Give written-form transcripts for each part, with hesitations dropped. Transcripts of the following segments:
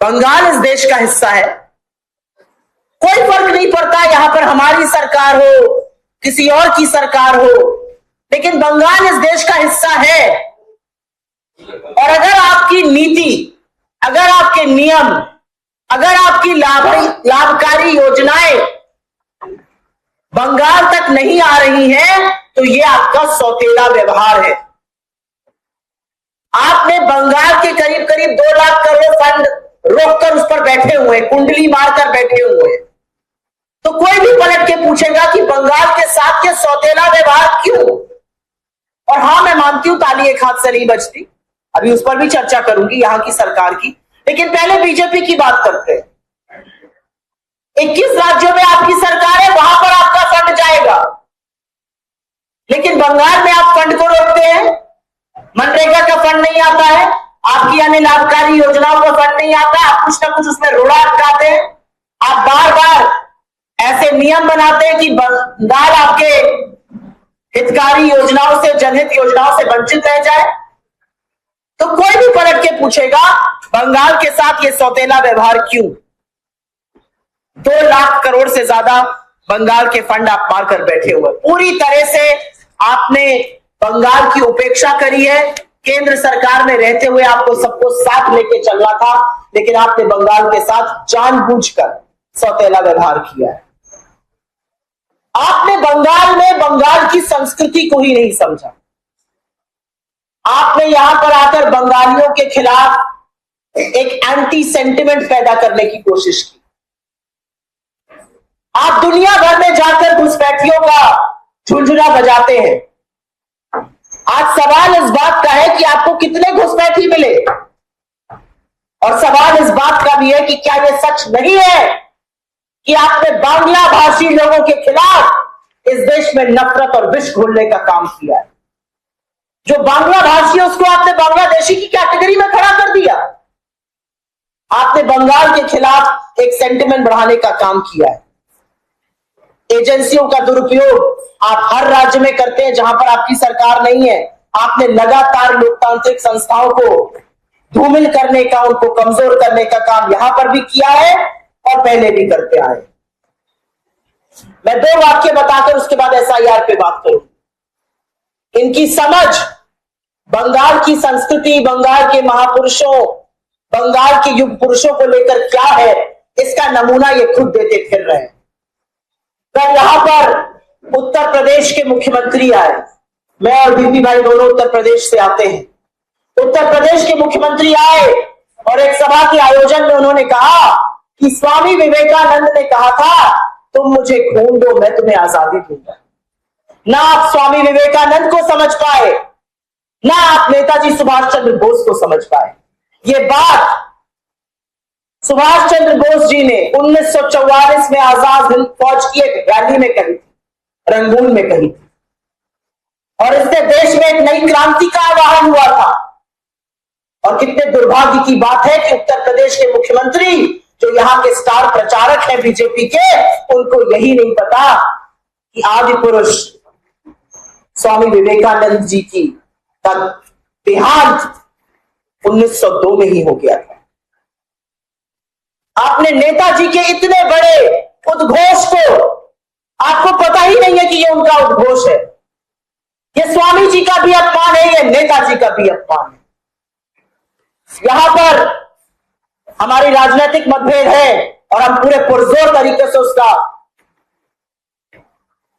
बंगाल इस देश का हिस्सा है। कोई फर्क नहीं पड़ता यहां पर हमारी सरकार हो किसी और की सरकार हो, लेकिन बंगाल इस देश का हिस्सा है। और अगर आपकी नीति, अगर आपके नियम, अगर आपकी लाभकारी योजनाएं बंगाल तक नहीं आ रही हैं, तो ये आपका सौतेला व्यवहार है। आपने बंगाल के करीब करीब 2 लाख करोड़ फंड रोककर उस पर बैठे हुए, कुंडली मारकर बैठे हुए हैं। तो कोई भी पलट के पूछेगा कि बंगाल के साथ ये सौतेला व्यवहार क्यों? और हां, मैं मानती हूं ताली एक हाथ से नहीं बजती, अभी उस पर भी चर्चा करूंगी यहां की सरकार की, लेकिन पहले बीजेपी की बात करते हैं। 21 राज्यों में आपकी सरकार है, वहां पर आपका फंड जाएगा, लेकिन बंगाल में आप फंड को रोकते हैं। मनरेगा का फंड नहीं आता है, आपकी अन्य लाभकारी योजनाओं का फंड नहीं आता, आप कुछ ना कुछ उसमें रोड़ा अटकाते हैं। आप बार बार ऐसे नियम बनाते हैं कि बंगाल आपके हितकारी योजनाओं से, जनहित योजनाओं से वंचित रह जाए। तो कोई भी पलट के पूछेगा बंगाल के साथ ये सौतेला व्यवहार क्यों? 2 लाख करोड़ से ज्यादा बंगाल के फंड आप मारकर बैठे हुए। पूरी तरह से आपने बंगाल की उपेक्षा करी है। केंद्र सरकार में रहते हुए आपको सबको साथ लेके चलना था, लेकिन आपने बंगाल के साथ जानबूझकर सौतेला व्यवहार किया है। आपने बंगाल में बंगाल की संस्कृति को ही नहीं समझा। आपने यहां पर आकर बंगालियों के खिलाफ एक एंटी सेंटिमेंट पैदा करने की कोशिश की। आप दुनिया भर में जाकर घुसपैठियों का झुंझुना बजाते हैं। आज सवाल इस बात का है कि आपको कितने घुसपैठी मिले, और सवाल इस बात का भी है कि क्या यह सच नहीं है कि आपने बांग्ला भाषी लोगों के खिलाफ इस देश में नफरत और विष घोलने का काम किया है। जो बांग्ला भाषी है उसको आपने बांग्लादेशी की कैटेगरी में खड़ा कर दिया। आपने बंगाल के खिलाफ एक सेंटिमेंट बढ़ाने का काम किया है। एजेंसियों का दुरुपयोग आप हर राज्य में करते हैं जहां पर आपकी सरकार नहीं है। आपने लगातार लोकतांत्रिक संस्थाओं को धूमिल करने का, उनको कमजोर करने का काम यहां पर भी किया है और पहले भी करते आए। मैं 2 वाक्य बताकर उसके बाद एसआईआर पे बात करूं। इनकी समझ बंगाल की संस्कृति, बंगाल के महापुरुषों, बंगाल के युग पुरुषों को लेकर क्या है, इसका नमूना ये खुद देते फिर रहे हैं। कल यहां पर उत्तर प्रदेश के मुख्यमंत्री आए। मैं और बीपी भाई दोनों उत्तर प्रदेश से आते हैं। उत्तर प्रदेश के मुख्यमंत्री आए और एक सभा के आयोजन में उन्होंने कहा कि स्वामी विवेकानंद ने कहा था, तुम मुझे खून दो, मैं तुम्हें आजादी दूंगा। ना आप स्वामी विवेकानंद को समझ पाए, ना आप नेताजी सुभाष चंद्र बोस को समझ पाए। ये बात सुभाष चंद्र बोस जी ने 1944 में आजाद हिंद फौज की एक रैली में कही थी, रंगून में कही थी, और इससे देश में एक नई क्रांति का आह्वान हुआ था। और कितने दुर्भाग्य की बात है कि उत्तर प्रदेश के मुख्यमंत्री, जो यहाँ के स्टार प्रचारक हैं बीजेपी के, उनको यही नहीं पता कि आदि पुरुष स्वामी विवेकानंद जी की देहांत 1902 में ही हो गया था। आपने नेताजी के इतने बड़े उद्घोष को, आपको पता ही नहीं है कि ये उनका उद्घोष है। ये स्वामी जी का भी अपमान है, ये नेताजी का भी अपमान है। यहां पर हमारी राजनीतिक मतभेद है और हम पूरे पुरजोर तरीके से उसका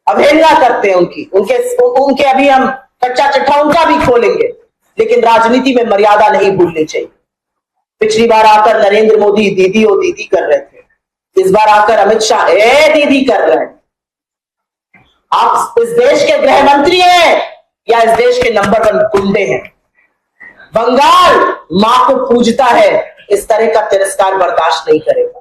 अवहेलना करते हैं। उनके अभी हम कच्चा चिट्ठा उनका भी खोलेंगे, लेकिन राजनीति में मर्यादा नहीं भूलनी चाहिए। पिछली बार आकर नरेंद्र मोदी दीदी ओ दीदी कर रहे थे, इस बार आकर अमित शाह ए दीदी कर रहे हैं। आप इस देश के गृह मंत्री हैं या इस देश के नंबर 1 गुंडे हैं? बंगाल मां को पूजता है, इस तरह का तिरस्कार बर्दाश्त नहीं करेगा।